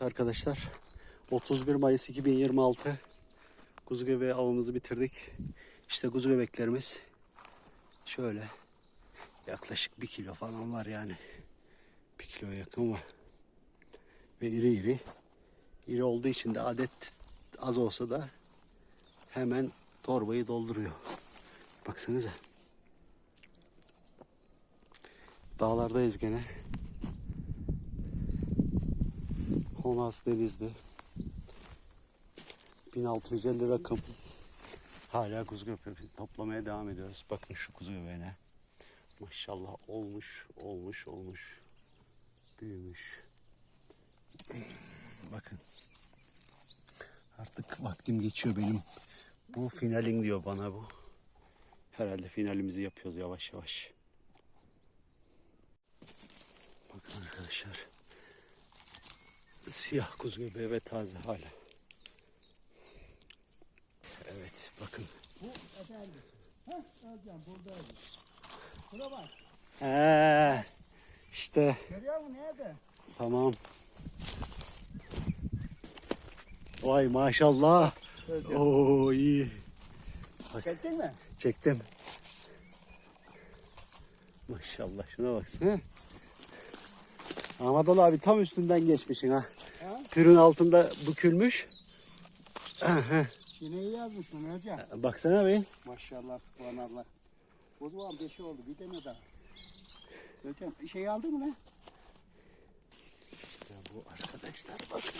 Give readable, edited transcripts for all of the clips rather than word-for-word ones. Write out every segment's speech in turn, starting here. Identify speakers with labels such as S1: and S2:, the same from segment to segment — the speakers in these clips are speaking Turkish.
S1: Arkadaşlar 31 Mayıs 2026 kuzu göbeği avımızı bitirdik. İşte kuzu göbeklerimiz şöyle yaklaşık 1 kilo falan var yani. 1 kiloya yakın var. Ve iri iri. İri olduğu için de adet az olsa da hemen torbayı dolduruyor. Baksanıza. Dağlardayız gene. Honaz Denizli. 1650 rakım. Hala kuzu göbeği toplamaya devam ediyoruz. Bakın şu kuzu göbeğine. Maşallah olmuş. Büyümüş. Bakın. Artık vaktim geçiyor benim. Bu finalin diyor bana bu. Herhalde finalimizi yapıyoruz yavaş yavaş. Bakın arkadaşlar. Siyah kuzu göbeği ve taze hala. Evet bakın.
S2: Bu efendim. Hocam buradaydı. Buna bak.
S1: İşte.
S2: Görüyor musun nerede?
S1: Tamam. Vay maşallah. Oo iyi. Bak,
S2: Çektin mi?
S1: çektim. Maşallah şuna baksana. Ahmet Ali abi tam üstünden geçmişsin ha. Pürün altında bükülmüş.
S2: Yine yazmış bunu hocam.
S1: Baksana bey.
S2: Maşallah subhanallah. O zaman 5 oldu bir tane daha. Hocam şey aldın mı lan?
S1: İşte bu arkadaşlar bakın.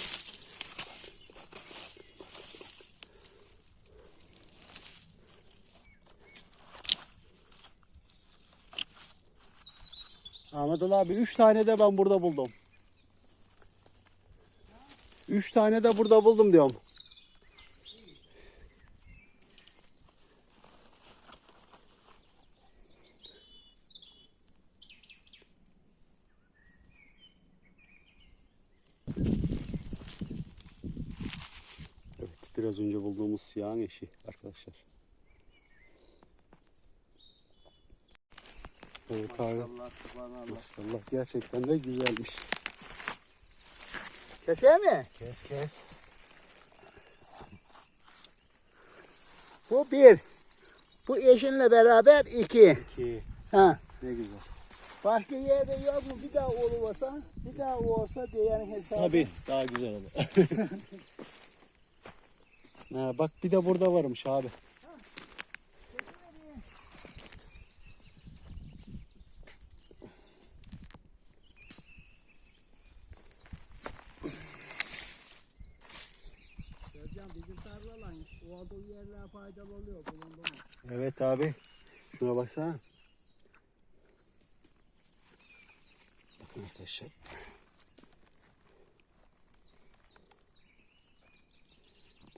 S1: Ahmet Ali abi 3 tane de ben burada buldum. 3 tane de burada buldum diyorum. Evet, biraz önce bulduğumuz siyahın eşi arkadaşlar. Evet abi.
S2: Maşallah subhanallah.
S1: Maşallah gerçekten de güzelmiş.
S2: Keseyim mi?
S1: Kes.
S2: Bu 1. Bu eşinle beraber 2.
S1: 2.
S2: Ha.
S1: Ne güzel.
S2: Başka yerde yok mu? Bir daha olursa, bir daha olsa diyen hesabı.
S1: Tabii daha güzel olur. Ha, bak bir de burada varmış abi.
S2: Hocam bizim tarlalar olduğu yerler faydalı oluyor.
S1: Evet abi. Şuna baksana. Bakın arkadaşlar.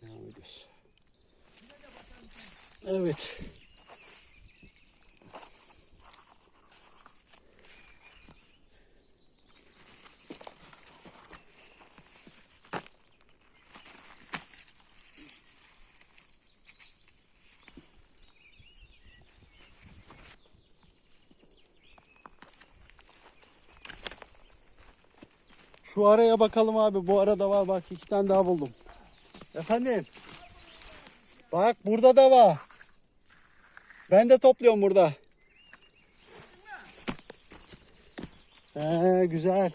S1: Devam ediyoruz. Evet. Şu araya bakalım abi. Bu arada var bak 2 tane daha buldum. Efendim. Bak burada da var. Ben de topluyorum burada. Güzel.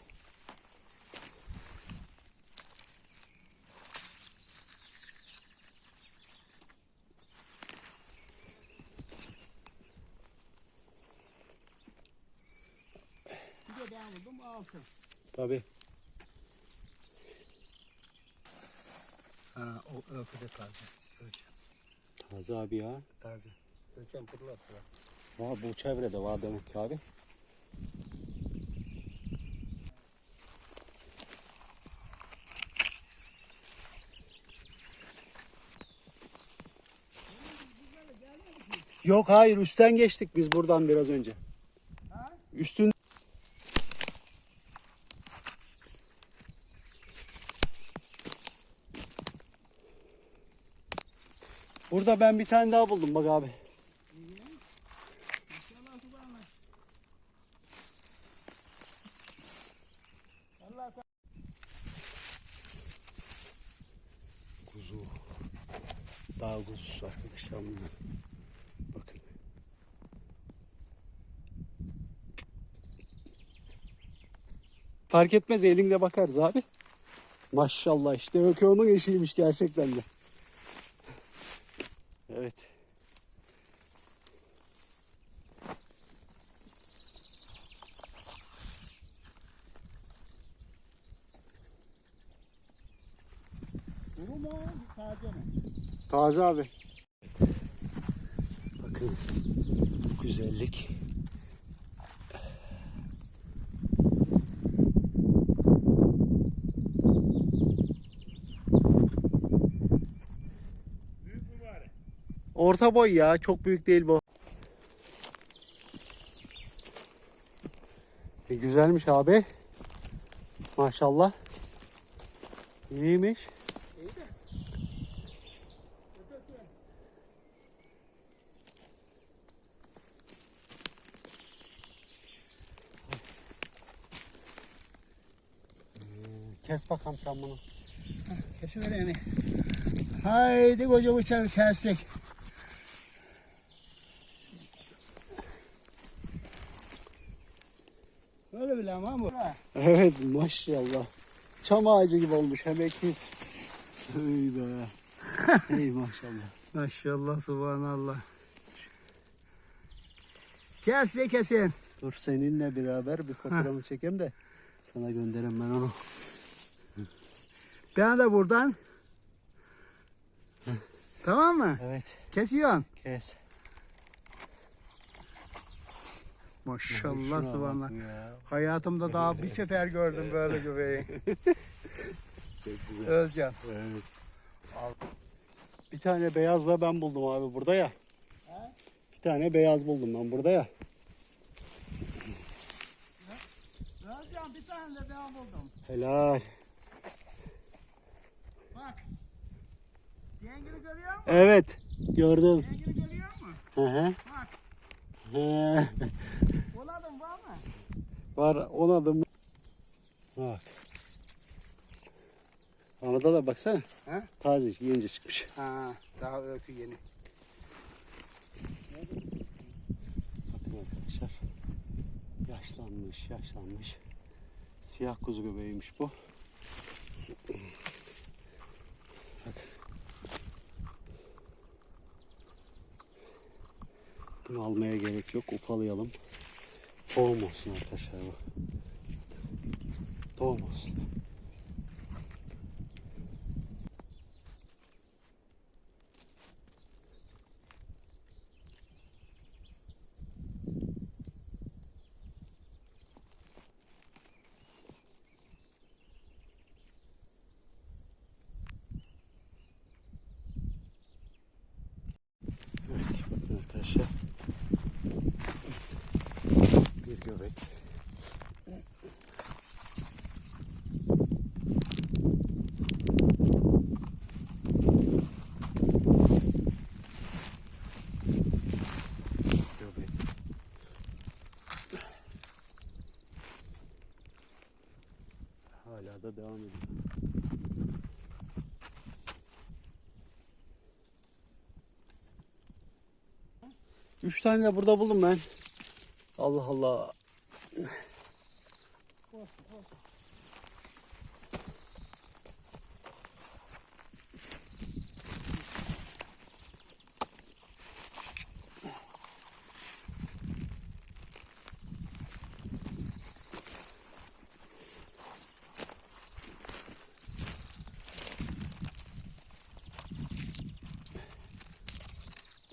S2: Bir de ben buldum 6.
S1: Tabii.
S2: Ha, o öpüde taze. Hocam.
S1: Taze abi ya.
S2: Taze. Hocam fırlat.
S1: Var bu çevrede var demek ki abi. Yok hayır üstten geçtik biz buradan biraz önce.
S2: Ha?
S1: Üstün. Burada ben bir tane daha buldum bak abi. Dağ kuzusu arkadaşlar bunlar. Bakın. Fark etmez, elinde bakarız abi. Maşallah, işte Öykü onun eşiymiş gerçekten de. Evet.
S2: Kuru mu? Taze mi?
S1: Taze abi. Evet. Bakın bu güzellik.
S2: Büyük mü bari?
S1: Orta boy ya, çok büyük değil bu. Güzelmiş abi. Maşallah. İyiymiş.
S2: İyi de. Öteki.
S1: Kes bakalım sen bunu.
S2: Kesivereyim. Haydi koca bıçağı kestik. Öyle bile ama bu.
S1: Evet maşallah. Çam ağacı gibi olmuş hem ekiz. Ey be. Ey maşallah.
S2: Maşallah, subhanallah. Kes de kesin.
S1: Dur seninle beraber bir fotoğrafımı çekeyim de sana göndereyim ben onu.
S2: Ben de buradan. Tamam mı?
S1: Evet.
S2: Kesiyorsun.
S1: Kes.
S2: Maşallah,
S1: Şuna
S2: subhanallah.
S1: bak ya.
S2: Hayatımda daha bir sefer gördüm böyle göbeği.
S1: Çok güzel.
S2: Özcan.
S1: Evet. Bir tane beyaz da ben buldum abi burada ya.
S2: He?
S1: Bir tane beyaz buldum ben burada ya.
S2: Özcan, bir tane de ben buldum.
S1: Helal.
S2: Bak. Yengini görüyor musun?
S1: Evet. Gördüm.
S2: Yengini görüyor musun?
S1: Hı hı.
S2: Bak.
S1: Hı.
S2: Oladın var mı?
S1: Var ona da. Bak. Anada da baksana.
S2: He?
S1: Taze yeni çıkmış.
S2: Ha, daha öykü yeni.
S1: Bakın arkadaşlar. Yaşlanmış. Siyah kuzu göbeğiymiş bu. Bak. Bunu almaya gerek yok. Ufalayalım. Tohum olsun arkadaşlar bu. Tohum olsun. Evet bakın arkadaşlar. Bir göbek. Göbek. Hala da devam ediyor. Üç tane de burada buldum ben. Allah Allah.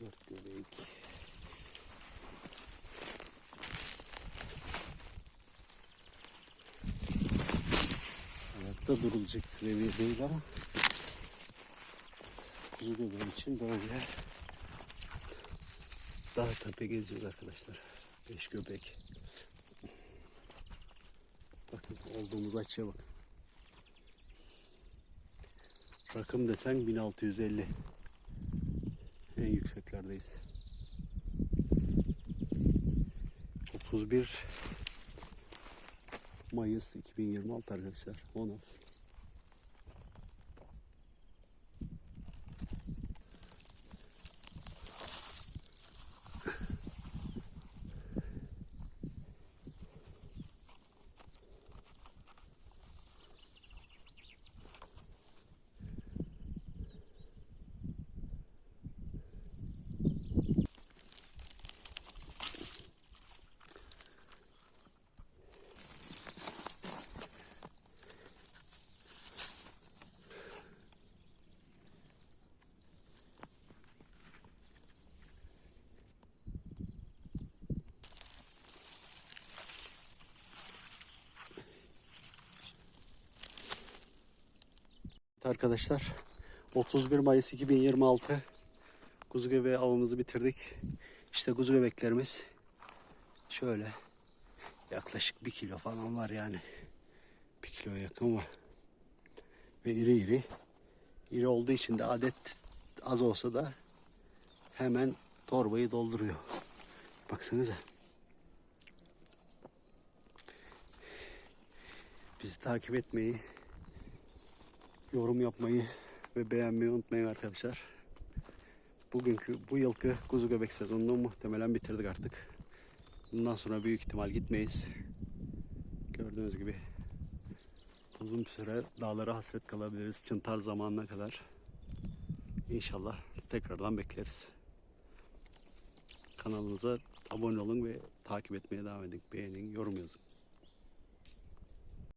S1: Dört göbek. Ayakta durulacak seviye değil ama kuzu göbeği için böyle dağ tepe geziyoruz arkadaşlar. 5 göbek. Bakın olduğumuz açıya bakın. Rakım desen 1650. En yükseklerdeyiz. 31 Mayıs 2026 arkadaşlar. Honas. Arkadaşlar 31 Mayıs 2026 kuzu göbeği avımızı bitirdik. İşte kuzu göbeklerimiz şöyle yaklaşık 1 kilo falan var yani. 1 kiloya yakın var. Ve iri iri. İri olduğu için de adet az olsa da hemen torbayı dolduruyor. Baksanıza. Bizi takip etmeyi, yorum yapmayı ve beğenmeyi unutmayın arkadaşlar. Bu yılki kuzu göbek sezonunu muhtemelen bitirdik artık. Bundan sonra büyük ihtimal gitmeyiz. Gördüğünüz gibi uzun bir süre dağlara hasret kalabiliriz. Çıntar zamanına kadar. İnşallah tekrardan bekleriz. Kanalımıza abone olun ve takip etmeye devam edin. Beğenin, yorum yazın.